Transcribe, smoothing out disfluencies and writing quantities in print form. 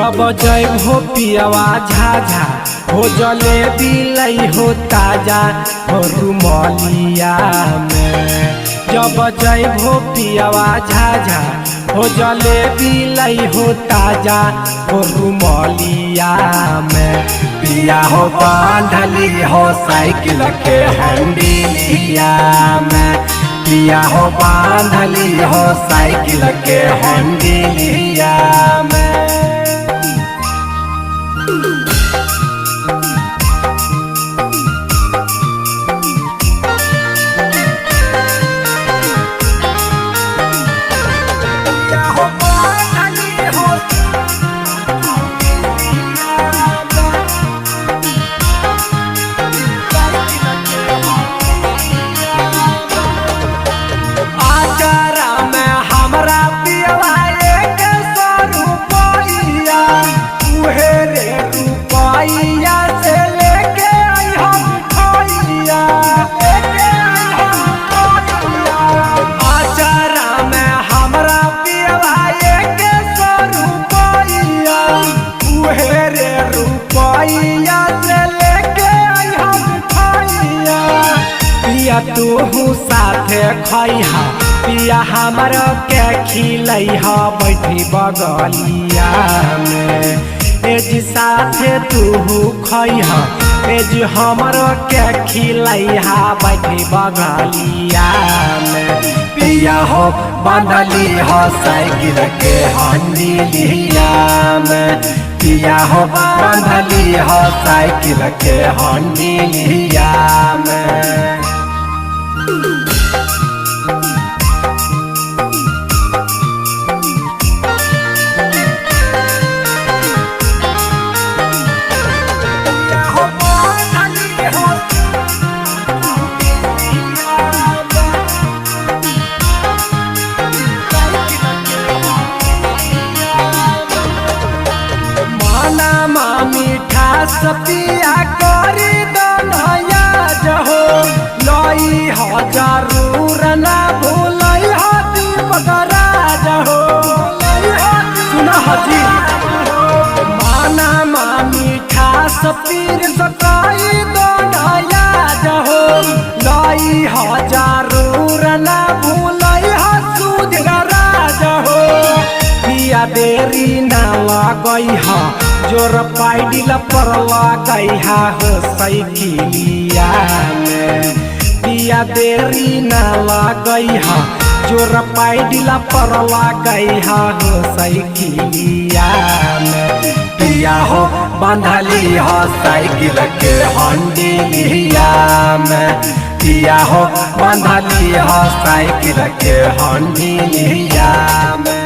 जब जय हो पियावा झाझा हो जलेबी लई हो ताजा हो रुमालिया में। जब जय हो पियावा झाझा हो जलेबी लई हो ताजा हो रुमालिया में। पिया हो बांधली हो साइकिल के हंडिलिया में। पिया हो बांधली हो साइकिल के हंडिलिया में। तू साथे खैहा पिया हमर के खिलैहा बैठी बगलिया में। एज साथे तू खैहा एज हमर के खिलैहा बैठी बगलिया में। पिया हो बांधली हो साइकिल के हंडिलिया में। पिया हो बांधली हो साइकिल के हंडिलिया में। सपिया करी दनया जहो लई हो जरूर ना भूलई हो दीपक राजहो। सुना हजी माना मीठा सपीर सकाई दनया जहो लई हो जरूर ना भूलई हो सुध राजहो। पिया देरी ना लगई हो जोर पाइडिल पर लगैहा हो साइकिलिया में। पिया देरी न लगैहा जोर पाइडिल पर लगैहा हो साइकिलिया में। पिया हो बांधली हो साइकिल के हंडिलिया में। पिया हो बांधली हो साइकिल के हंडिलिया में।